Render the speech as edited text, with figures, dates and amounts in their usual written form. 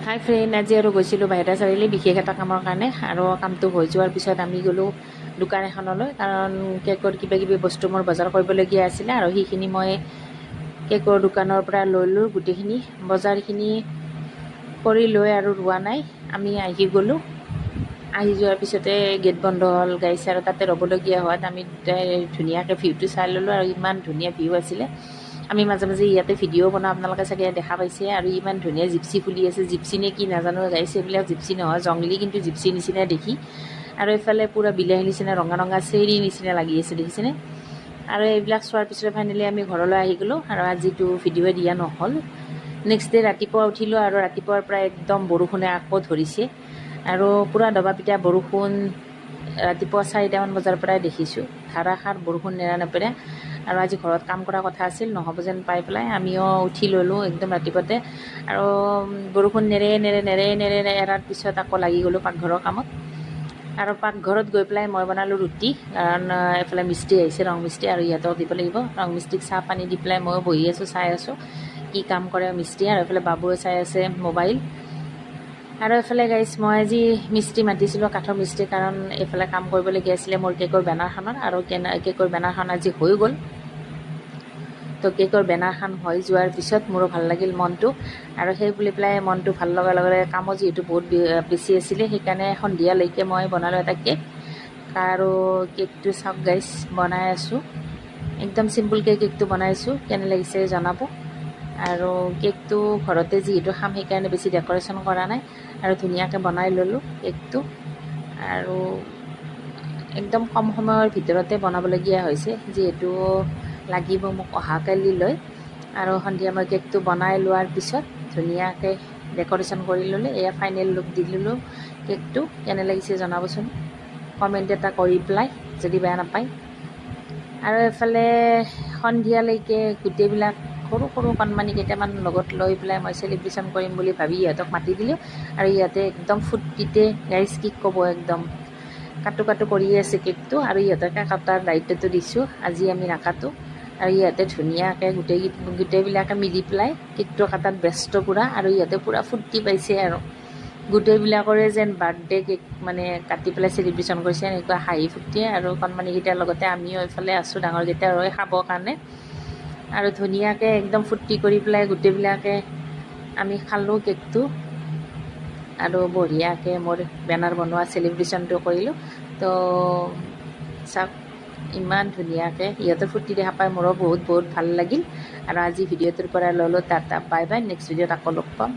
হাই friend, আজি আৰু গৈছিলোঁ বাহিৰা চাৰিআলি বিশেষ এটা কামৰ কাৰণে। আৰু কামটো হৈ যোৱাৰ পিছত আমি গ'লোঁ দোকান এখনলৈ, কাৰণ কেকৰ কিবা কিবি বস্তু মোৰ বজাৰ কৰিবলগীয়া আছিলে। আৰু সেইখিনি মই কেকৰ দোকানৰ পৰা লৈ গোটেইখিনি বজাৰখিনি কৰি লৈ আৰু ৰোৱা নাই, আমি আহি গ'লোঁ। আহি যোৱাৰ পিছতে গেট বন্ধ হ'ল গাইছে, আৰু তাতে ৰ'বলগীয়া হোৱাত আমি ধুনীয়াকৈ ভিউটো চাই ল'লোঁ। আৰু ইমান ধুনীয়া ভিউ আছিলে। আমি মাজে মাজে ইয়াতে ভিডিঅ' বনাওঁ, আপোনালোকে চাগে দেখা পাইছে। আৰু ইমান ধুনীয়া জিপচি ফুলি আছে, জিপচি নে কি নাজানো গাইছে, এইবিলাক জিপচি নহয়, জংলী, কিন্তু জিপচি নিচিনা দেখি। আৰু এইফালে পূৰা বিলাহী নিচিনা ৰঙা ৰঙা চেৰি নিচিনা লাগি আছে, দেখিছেনে? আৰু এইবিলাক চোৱাৰ পিছতে ফাইনেলি আমি ঘৰলৈ আহি গ'লোঁ। আৰু আজিতো ভিডিঅ' দিয়া নহ'ল। নেক্সট ডে ৰাতিপুৱা উঠিলোঁ, আৰু ৰাতিপুৱাৰ পৰা একদম বৰষুণে আকৌ ধৰিছে। আৰু পূৰা দবা পিটা বৰষুণ ৰাতিপুৱা 4টামান বজাৰ পৰাই দেখিছোঁ, ধাৰাসাৰ বৰষুণ নেৰানেপেৰা। আৰু আজি ঘৰত কাম কৰা কথা আছিল, নহ'ব যেন পাই পেলাই আমিও উঠি ল'লোঁ একদম ৰাতিপুৱাতে। আৰু বৰষুণ নেৰে এৰাৰ পিছত আকৌ লাগি গ'লোঁ পাকঘৰৰ কামত। আৰু পাকঘৰত গৈ পেলাই মই বনালোঁ ৰুটি, কাৰণ এইফালে মিস্ত্ৰী আহিছে, ৰং মিস্ত্ৰী, আৰু ইহঁতক দিব লাগিব। ৰং মিস্ত্ৰীক চাহ পানী দি পেলাই ময়ো বহি আছোঁ, চাই আছোঁ কি কাম কৰে মিস্ত্ৰী। আৰু এইফালে বাবুৱে চাই আছে মোবাইল। আৰু এইফালে গাইছ, মই আজি মিস্ত্ৰী মাতিছিলোঁ, কাঠৰ মিস্ত্ৰী, কাৰণ এইফালে কাম কৰিবলগীয়া আছিলে মোৰ কেকৰ বেনাৰখনত। আৰু কেকৰ বেনাৰখন আজি হৈ গ'ল। তো কেকৰ বেনাৰখন হৈ যোৱাৰ পিছত মোৰো ভাল লাগিল মনটো। আৰু সেই বুলি পেলাই মনটো ভাল লগাৰ লগে লগে কামো যিহেতু বহুত বেছি আছিলে, সেইকাৰণে সন্ধিয়ালৈকে মই বনালোঁ এটা কেক। আৰু কেকটো চাওক গাইছ, বনাই আছোঁ একদম চিম্পুলকৈ কেকটো বনাইছোঁ, কেনে লাগিছে জনাব। আৰু কেকটো ঘৰতে যিহেতু খাম, সেইকাৰণে বেছি ডেক'ৰেশ্যন কৰা নাই, আৰু ধুনীয়াকৈ বনাই ল'লোঁ কেকটো। আৰু একদম কম সময়ৰ ভিতৰতে বনাবলগীয়া হৈছে, যিহেতু লাগিব মোক অহাকালিলৈ। আৰু সন্ধিয়া মই কেকটো বনাই লোৱাৰ পিছত ধুনীয়াকৈ ডেক'ৰেশ্যন কৰি ল'লোঁ। এয়া ফাইনেল লুক দি ল'লোঁ কেকটো। কেনে লাগিছে জনাবচোন কমেণ্ট এটা কৰি পেলাই, যদি বেয়া নাপায়। আৰু এইফালে সন্ধিয়ালৈকে গোটেইবিলাক সৰু সৰু কণমানি কেইটামান লগত লৈ পেলাই মই চেলিব্ৰেশ্যন কৰিম বুলি ভাবি ইহঁতক মাতি দিলোঁ। আৰু ইহঁতে একদম ফূৰ্তিতে গাইছ কি ক'ব, একদম কাটো কৰি আছে কেকটো। আৰু ইহঁতকে কটাৰ দায়িত্বটো দিছোঁ, আজি আমি নাকাটো। আৰু ইহঁতে ধুনীয়াকৈ গোটেইবিলাকে মিলি পেলাই কেকটো কটাত ব্যস্ত পূৰা। আৰু ইহঁতে পূৰা ফূৰ্তি পাইছে, আৰু গোটেইবিলাকৰে যেন বাৰ্থডে কেক মানে কাটি পেলাই চেলিব্ৰেশ্যন কৰিছে, এনেকুৱা হাঁহি ফূৰ্তিয়ে। আৰু কণমানিকেইটাৰ লগতে আমিও এইফালে আছোঁ, ডাঙৰকেইটা ৰৈ খাবৰ কাৰণে। আৰু ধুনীয়াকৈ একদম ফূৰ্তি কৰি পেলাই গোটেইবিলাকে আমি খালোঁ কেকটো। আৰু বঢ়িয়াকৈ মোৰ বেনাৰ বনোৱা চেলিব্ৰেশ্যনটো কৰিলোঁ। তো চাওক ইমান ধুনীয়াকৈ ইহঁতে ফূৰ্তি দেখা পাই মোৰো বহুত বহুত ভাল লাগিল। আৰু আজি ভিডিঅ'টোৰ পৰা ল'লোঁ টাটা, বাই বাই। নেক্সট ভিডিঅ'ত আকৌ লগ পাম।